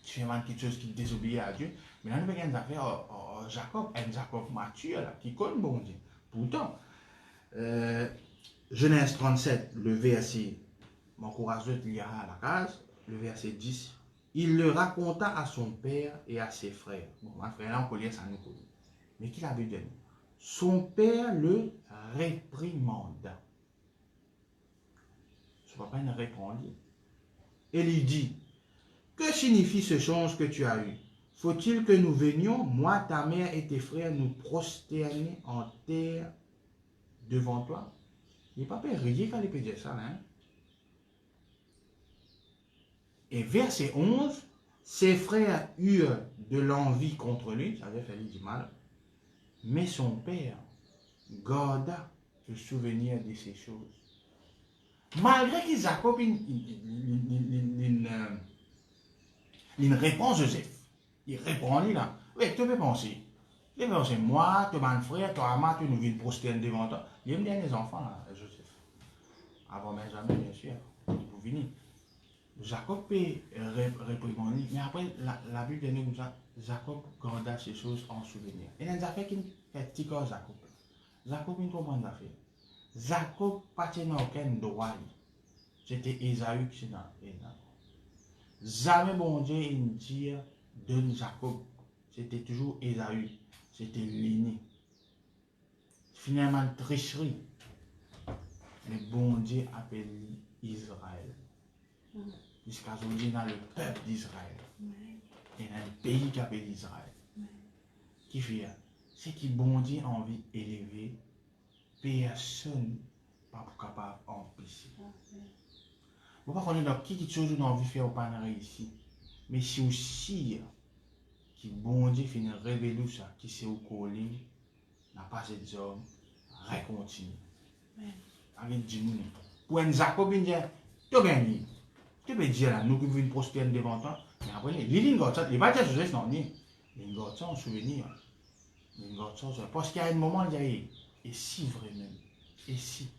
Tu fais quelque chose qui désobéit à Dieu. Mais là, nous avons une affaire, Jacob, un Jacob mature, là, qui connaît bon Dieu. Pourtant, Genèse 37, le verset, mon courage de lire à la case, le verset 10, il le raconta à son père et à ses frères. Bon, mon frère, là, on connaît ça, nous connaît. Mais qui l'a vu de nous? Son père le réprimanda. Ce n'est pas une réprimande. Et lui dit, que signifie ce songe que tu as eu? Faut-il que nous venions, moi, ta mère et tes frères, nous prosterner en terre devant toi? Il n'est pas payé quand il peut dire ça, hein? Et verset 11, ses frères eurent de l'envie contre lui, ça avait fait lui du mal, mais son père garda le souvenir de ces choses. Malgré que Jacob il répond Joseph. Il répond lui là. Oui, tu peux penser. Tu peux penser, moi, tu mon frère, toi, maman, tu nous viens prosterner devant toi. Il aime bien les enfants, là, Joseph. Avant Benjamin, bien sûr. Vous venez. Jacob peut répondre, mais après, la Bible dit comme ça, Jacob garda ces choses en souvenir. Et il y a des affaires qui fait petit corps Jacob. Jacob, il comprend des affaires. Jacob, pas tenu aucun droit. C'était Ésaü qui s'est dans. Jamais bon Dieu il dit de Jacob. C'était toujours Ésaü. C'était l'aîné. Finalement, tricherie. Mais bon Dieu appelle Israël. Jusqu'à aujourd'hui, dans le peuple d'Israël. Il y a un pays qui appelle Israël. Qui fait c'est qui bon Dieu a envie d'élever. Personne pas capable d'empêcher. Vous ne pouvez pas connaître qui chose nous envie de faire au pas ici. Mais si aussi qui bon Dieu finit révéler ça, qui c'est au colline, n'a pas ces hommes, recontinue. Avec Dieu, pour un Jacob, il dit, tu gagnes. Tu peux dire là, nous qui voulons prospérer devant toi, mais après, il va dire Joseph, non, il garde ça en souvenir. Il garde ça, parce qu'il y a un moment, il dit, et si vraiment, et si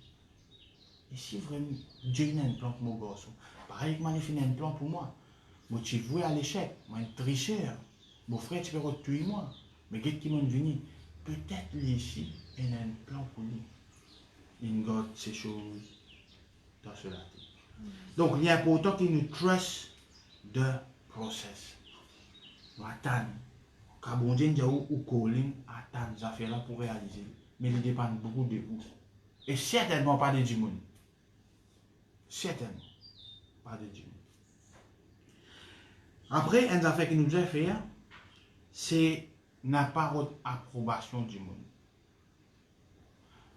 vraiment, Dieu a un plan pour mon garçon, pareil que moi, il a un plan pour moi. Moi, tu es voué à l'échec, moi, un tricheur. Mon frère, tu peux tuer moi. Mais qu'est-ce qui m'a venu? Peut-être lui ici, il a un plan pour lui. Il garde ces choses dans cela. Donc, il est important qu'il nous trust the process. Nous attendons. Quand bon Dieu dit ou calling, attendre ces affaires-là pour réaliser. Mais il dépend beaucoup de vous. Et certainement pas de Dieu. Certainement pas de Dieu. Après, une affaire qui nous a fait, c'est n'a pas d'approbation du monde.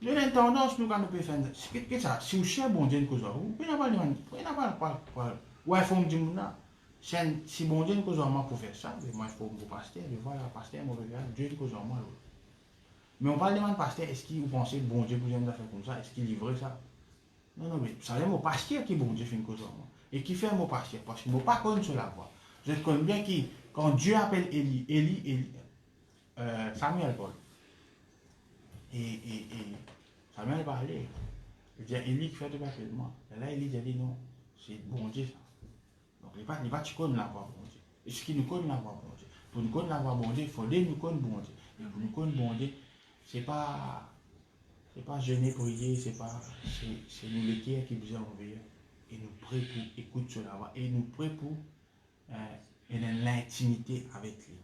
Il y a une tendance, nous, quand nous pouvons faire ça. Si vous cherchez bon Dieu, vous pouvez pas où est forme du monde là. Si bon Dieu nous a pour faire ça, moi il faut que vous pasteur, je vois la pasteur, moi Dieu nous a moi. Mais on parle de pasteur, est-ce que vous pensez que bon Dieu vous aime faire comme ça? Est-ce qu'il livre ça? Non, mais ça c'est mon pasteur qui bon Dieu fait une cause en moi. Et qui fait mon pasteur, parce qu'il ne m'a pas connu sur la voie. Je connais bien qui, quand Dieu appelle Élie, Samuel Paul. Et Samuel parlait. Il dit, Élie qui fait de passer de moi. Et là, Élie dit, non, c'est bon Dieu ça. Donc, il va tu connais la voie bon Dieu. Et ce qui nous connaît la voie bon Dieu. Pour nous connaître la voie bon Dieu, il faut nous connaître bon Dieu. Et pour nous connaître bon Dieu, c'est pas jeûner, prier, c'est nous les cœurs qui vous envoyés. Et nous prêts pour écouter sur la voie. Et nous prêts pour l'intimité avec lui.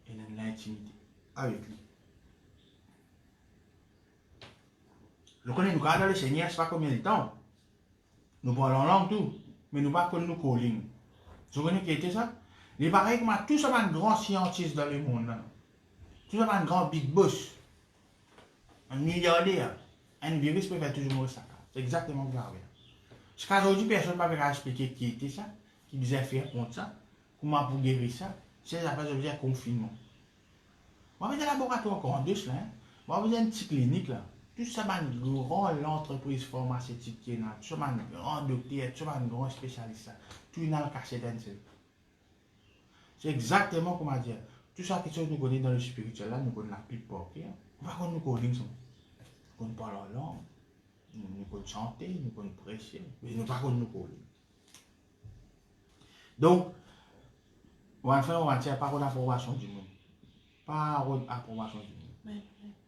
Et l'intimité avec lui. Nous connaissons nous le Seigneur, c'est pas combien de temps. Nous parlons langue tout, mais nous ne pas nous calling. Vous connaissez qui était ça? Il est pareil que moi, tout ça un grand scientiste dans le monde. Tout ça un grand big boss. Un milliardaire. Un virus peut faire toujours ça. C'est exactement ce que vous avez. Parce qu'aujourd'hui, personne ne peut pas expliquer qui était ça, qui disait faire contre ça, comment pour guérir ça. C'est la phase de confinement. Moi, j'ai un laboratoire encore en deux, là. Moi, j'ai une petite clinique, là. Tout ça, c'est une grande entreprise pharmaceutique qui est là. Tout ça, c'est un grand docteur, tout ça, c'est un grand spécialiste. Tout est dans le cachet d'un seul. C'est exactement comme on dit. Tout ça que nous connaissons dans le spirituel, là, nous connaissons la plupart. On va nous connaître ça. Nous parlons en langue, nous connaissons chanter, nous connaissons prêcher, mais nous ne pas nous connaître. Donc, on va faire, on va dire, par l'approbation du monde. Par l'approbation du monde.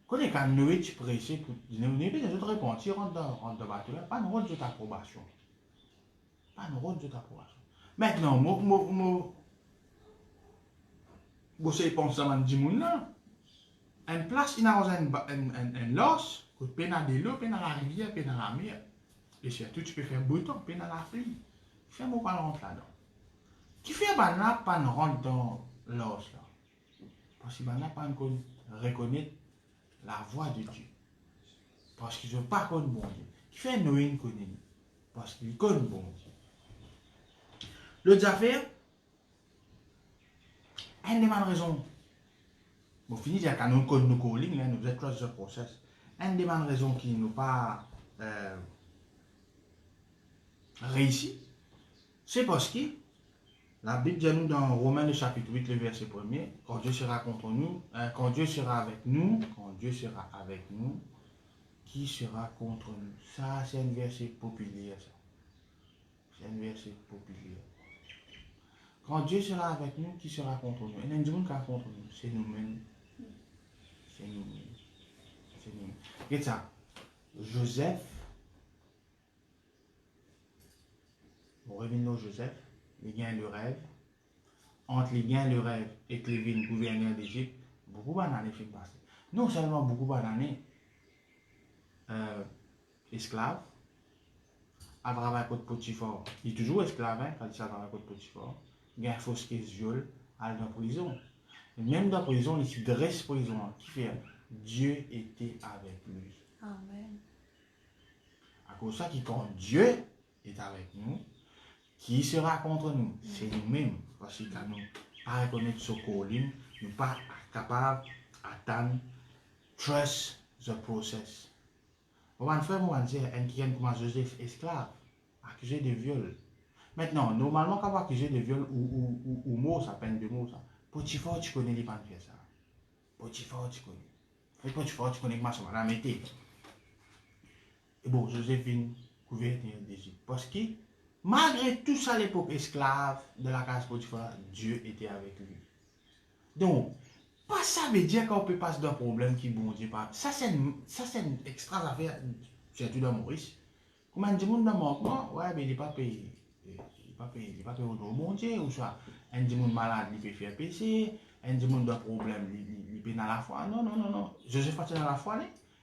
Quand les cas nous tu prêches pour nous les autres répondent, tu rentres dans le bateau là, pas de rôle de ta approbation. Pas de rôle de ta approbation. Maintenant, vous pensez ça man du monde là. Une place il a un los, que peine à de l'eau, peine à la rivière, peine à la mer. Et surtout tu peux faire bouton, peine à la pluie. Fais-moi pas rentrer là-dedans. Qui fait banana pas rentrer dans l'os là. Parce que banana pas reconnaître la voix de Dieu. Parce qu'ils ne sont pas comme bon Dieu. Qui fait Noé connaît. Parce qu'il connaît bon Dieu. L'autre affaire, une des raisons. Bon, fini, c'est quand nous connaissons nos calling, nous êtes close the process. Une des raisons qui n'ont pas réussi, c'est parce que la Bible dit nous dans Romains le chapitre 8, le verset 1er, quand Dieu sera contre nous, quand Dieu sera avec nous, qui sera contre nous? Ça, c'est un verset populaire, ça. C'est un verset populaire. Quand Dieu sera avec nous, qui sera contre nous? Et nous qui contre nous, c'est nous-mêmes. C'est nous-mêmes. C'est nous-mêmes. Regarde ça. Joseph, on revient à Joseph, il gagne le rêve. Entre les gains le rêve et Clévin, gouverneur d'Égypte, beaucoup d'années sont passées. Non seulement beaucoup d'années, esclave, à travers côte Potiphar. Il est toujours esclave, hein, quand il est à travers côte Potiphar. Il y a un faux qui se viole, à la prison. Et même dans la prison, il se dresse prison. Qui fait? Dieu était avec lui. Amen. À cause de ça, quand Dieu est avec nous, qui sera contre nous? C'est nous-mêmes. Parce que quand nous ne pas reconnaître ce calling, nous ne pas capables d'attendre, trust the process. On va faire, on va dire, un qui est comme Joseph esclave, accusé de viol. Maintenant, normalement, quand on va accuser de viol ou mot, ça peine de mots, ça. Potiphar, tu connais les pas de faire ça. Potiphar, tu connais. Et Potiphar, tu connais comment ça va la mettre. Et bon, Joseph vient gouverneur d'Égypte. Parce que, malgré tout ça, l'époque esclave de la case Potiphar, Dieu était avec lui. Donc, pas ça veut dire qu'on peut passer d'un problème qui bon Dieu pas. Ça c'est une extra affaire, surtout dans Maurice. Comment dit monde dans manquement, ouais, mais il n'est pas payé. Il n'est pas payé au bon Dieu, ou soit un dit monde malade, il peut faire péché, un dit monde d'un problème, il peut dans la foi. Non, non, non, non. Joseph pas dans la foi,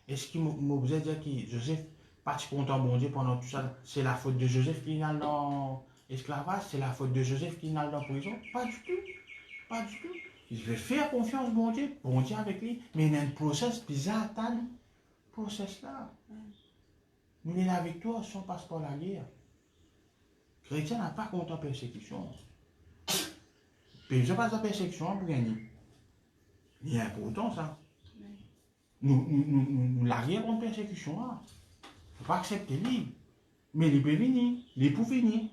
est-ce qu'il vous a dit que Joseph pas content bon Dieu pendant tout ça? C'est la faute de Joseph qui est dans l'esclavage, c'est la faute de Joseph qui est dans la prison? Pas du tout. Pas du tout. Je vais faire confiance bon Dieu avec lui, mais il y a un process bizarre, un process là. Nous sommes avec toi sans passe par la guerre. Le chrétien n'a pas contre la persécution. Il n'a pas de persécution pour gagner. Il y a important ça. Nous l'arrière contre persécution. Il ne faut pas accepter lui. Mais il peut venir, il peut venir.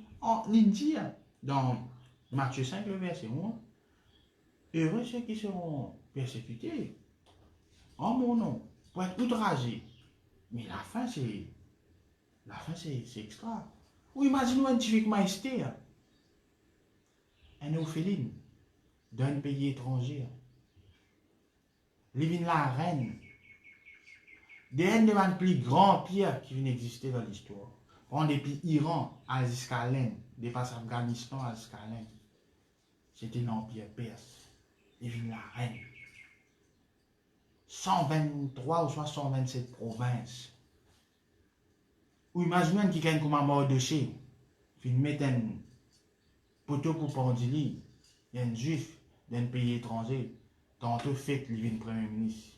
Il dit dans Matthieu 5, le verset 1. Heureux ceux qui seront persécutés en mon nom, pour être outragés. Mais la fin, c'est extra. Ou imaginez un typique majesté, un orpheline d'un pays étranger. Living la reine. Des reines de les plus grands pierres qui viennent exister dans l'histoire. On depuis Iran jusqu'à l'Inde, dépasse Afghanistan jusqu'à l'Inde. C'était l'empire perse. Living la reine. 123 ou soit 127 provinces. Ou imaginez qui gagne comme un mort de chez. Il met un poteau pour pendili. Il y a un juif d'un pays étranger. Tantôt fait le premier ministre.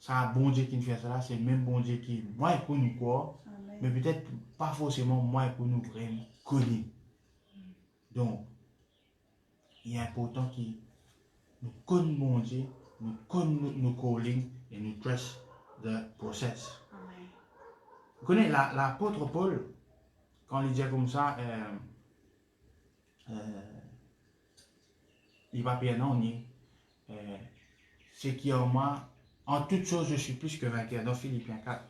ça bon Dieu qui nous fait ça, c'est le même bon Dieu qui, moi, pour nous quoi, mais peut-être pas forcément moi pour nous vraiment connaître. Donc, il est important que nous connaissons bon Dieu, nous connaissons nos callings et nous trust the process. Amen. Vous connaissez l'apôtre Paul, quand il dit comme ça, il va bien non, c'est qui en moi, en toute chose je suis plus que vainqueur. Dans Philippiens 4,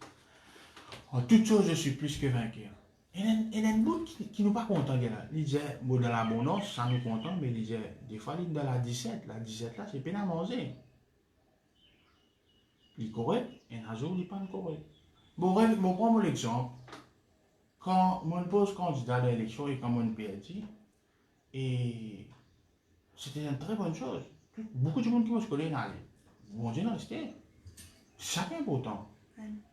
en toute chose je suis plus que vainqueur. Il y a un bout qui nous pas content. Il disait, bon, dans l'abondance, ça nous content, mais il disait, des fois, il est dans la 17 là, c'est peine à manger. Il est correct, et un jour, il n'est pas correct. Bon, bref, je prends mon exemple. Quand on pose candidat à l'élection et quand on perd, et c'était une très bonne chose. Beaucoup de monde qui me connaît dans bon Dieu, non, c'était chacun important.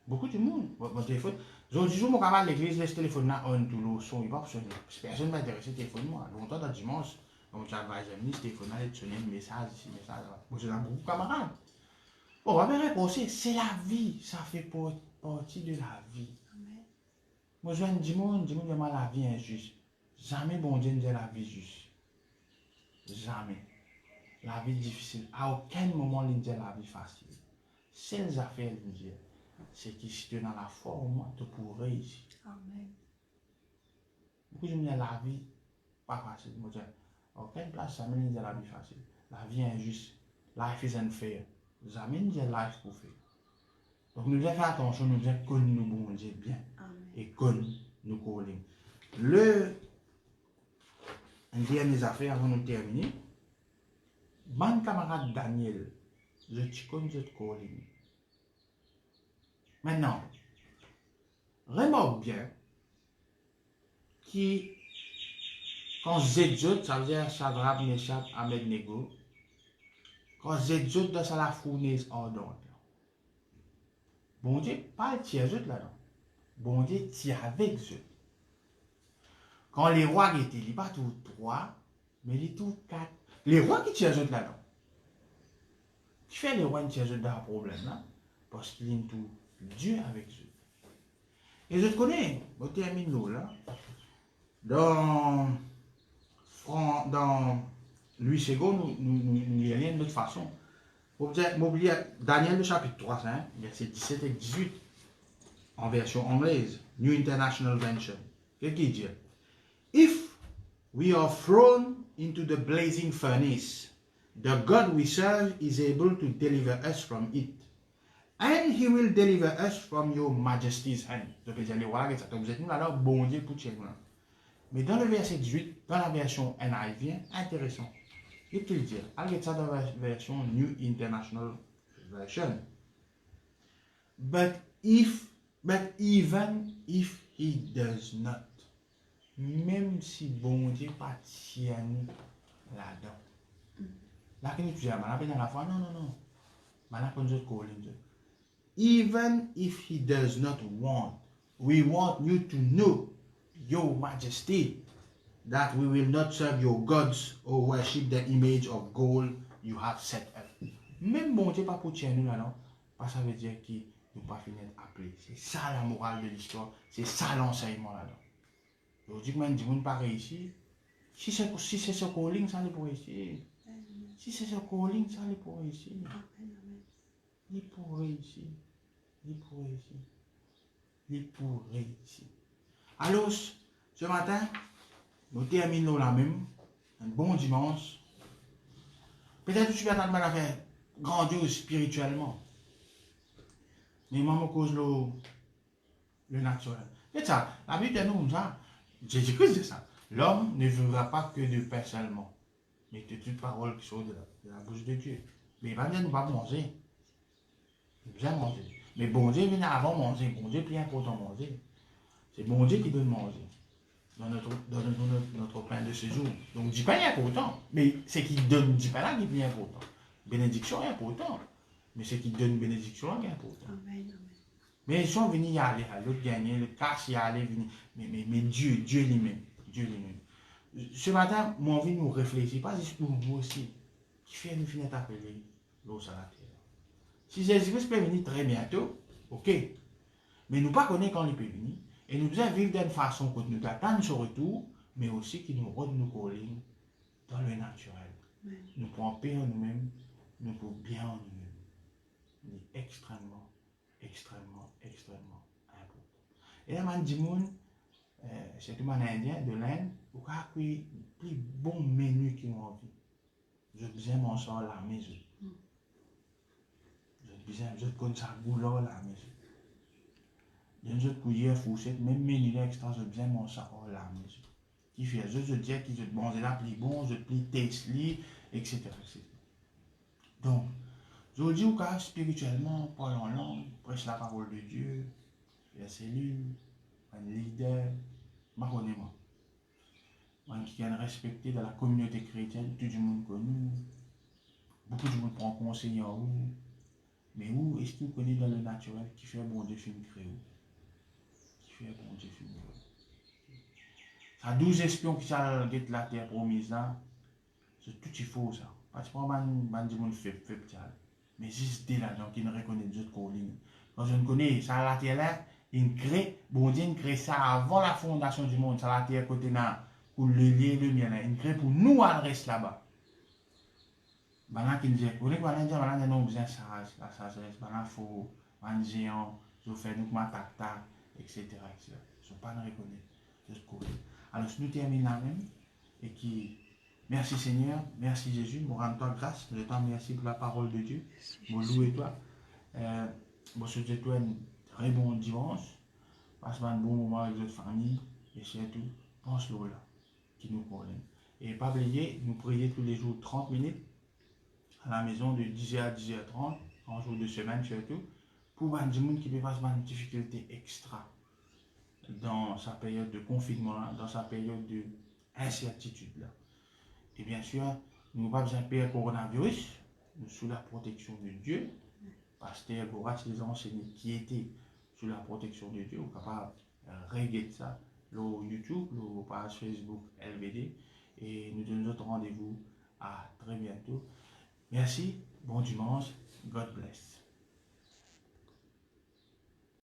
Beaucoup de monde. Mon téléphone. Aujourd'hui, je suis à l'église, laisse le téléphone là, on tout le son, il va pas sonner. Personne ne m'intéresse au téléphone, moi. Longtemps, dans le dimanche, on t'a advisé, ce téléphone là, il sonne un message ici, message là. Moi, j'ai beaucoup de camarades. Bon, on va bien répondre, c'est la vie, ça fait partie de la vie. Moi, je dis, monde vraiment la vie injuste. Jamais bon Dieu ne dit la vie juste. Jamais. La vie difficile. À aucun moment, il dit la vie facile. Ces affaires, il dit, c'est que si tu es dans la foi, au moins, tu pourrais réussir. Amen. Beaucoup de gens disent la vie pas facile. Moi, je dis, à aucune place, jamais il dit la vie facile. La vie injuste. Life is unfair. Jamais il dit life pour faire. Donc, nous devons faire attention, nous devons connaître nous bon Dieu bien. Amen. Et connaître nos callings. Une dernière affaire avant de terminer. Mon camarade Daniel, je te connais ce calling. Maintenant, remarque bien que quand Zedjot, ça veut dire Shadrach, Meshach, Abednego, quand Zedjot dans la fournaise ardente, bon Dieu, pas le tire là-dedans. Bon Dieu tire avec eux. Quand les rois étaient, il n'y a pas tous trois, mais il y a tous quatre. Les rois qui tirent là-dedans. Qui fait les rois qui tirent dans le problème là? Parce qu'il y a tout Dieu avec eux. Et je te connais, je termine là. Dans Louis II, nous lisons de toute façon. M'oubliez Daniel le chapitre 3, hein, versets 17 et 18, en version anglaise, New International Version. Qu'est-ce qu'il dit? If we are thrown into the blazing furnace, the God we serve is able to deliver us from it. And he will deliver us from your majesty's hand. Donc, vous allez voir, vous êtes là, bon Dieu pour tirer. Mais dans le verset 18, dans la version NIV, intéressant. Il peut dire, regardez ça dans la version New International Version. But even if he does not, même si bon Dieu pas tient nous là-dedans. Là, quand tu dis, dans la foi, non. Maintenant, nous calling Dieu. Even if he does not want, we want you to know, your majesty, that we will not serve your gods or worship the image of gold you have set up. Même bon Dieu pas pour tirer nous là, non? Parce que ça veut dire qu'il nous pas fini d'appeler. C'est ça la morale de l'histoire. C'est ça l'enseignement là-dedans. Aujourd'hui, quand je dis pas réussir, si c'est ce calling, ça n'est pas réussir. Si c'est ce calling, ça n'est pas réussir. Il pour réussir. Alors, ce matin, nous terminons là même. Un bon dimanche. Peut-être que tu vas t'attendre à faire grandiose spirituellement. Mais moi, je cause le naturel. C'est ça. La Bible dit nous ça. Jésus-Christ dit ça. L'homme ne vivra pas que de pain seulement, mais de toute parole qui sort de la bouche de Dieu. Mais il va dire nous pas manger. Nous bien manger. Mais bon Dieu vient avant manger. Bon Dieu est plus important manger. C'est bon Dieu qui donne manger dans notre pain de ce jour. Donc du pain est important. Mais c'est qui donne du pain là qui est plus important. Bénédiction est important. Mais c'est qui donne bénédiction là qui est important. Amen. Mais ils sont venus y aller, l'autre gagner, le casse y aller, venir. Mais Dieu lui-même. Ce matin, moi envie de nous réfléchir, pas juste pour vous aussi. Qui fait nous finir d'appeler l'eau sur la terre. Si Jésus-Christ peut venir très bientôt, ok. Mais nous pas connaître quand il peut venir. Et nous devons vivre d'une façon que nous attendons son retour, mais aussi qu'il nous rende nos collines dans le naturel. Oui. Nous pouvons paix en nous-mêmes, nous pouvons bien en nous-mêmes. C'est extrêmement, extrêmement, extrêmement important. Et là, man, c'est tout un indien de l'Inde, ou a pris plus bon menu qui ont envie. Je disais mon sang à la maison. Je connais ça boulot à la maison. Je cuillère fourchette, même menu extra, je disais mon sang à la maison. Qui fait, je dis que je bon, c'est là plus bon, je plus tasty, etc., etc. Donc, je dis que spirituellement, parle en langue, prêche la parole de Dieu, la cellule, un leader, je connais moi. Moi qui est respecté dans la communauté chrétienne, tout le monde connu. Beaucoup de monde prend conseil en vous. Mais où est-ce que vous connaissez dans le naturel qui fait bon Dieu film créé? Qui fait bon Dieu film créé? Ça 12 espions qui sont la terre promise là, c'est tout il faut ça. Parce que moi, je ne fais pas. Mais juste des là, donc ils ne reconnaissent Dieu de colline. Quand je ne connais ça la terre là, il crée, bon Dieu crée ça avant la fondation du monde, ça la terre côté là, pour le lier le mien là, il crée pour nous à rester là-bas. Bana qui dit, vous voulez que bana non besoin sage, la sagesse, bana faut, man géant, je fais nous ma tac tac, etc. etc. Je ne pas reconnaître, juste courir. Alors, nous terminons là même, et qui, merci Seigneur, merci Jésus, nous rendons toi grâce, nous te merci pour la parole de Dieu, nous louer toi. Bon, je te souhaite un très bon dimanche, passe un bon moment avec votre famille, et surtout, pense-le là, qui nous connaît. Et pas oublier, nous prier tous les jours 30 minutes, à la maison de 10h à 10h30, en jour de semaine surtout, pour des gens qui peuvent avoir une difficulté extra dans sa période de confinement, dans sa période d'incertitude. Et bien sûr, nous n'avons pas besoin de payer le coronavirus, nous sous la protection de Dieu. Pasteur Boras les enseignés qui étaient sous la protection de Dieu, ou capable de regarder ça, le YouTube, le page Facebook LVD, et nous donnons notre rendez-vous à très bientôt. Merci, bon dimanche, God bless.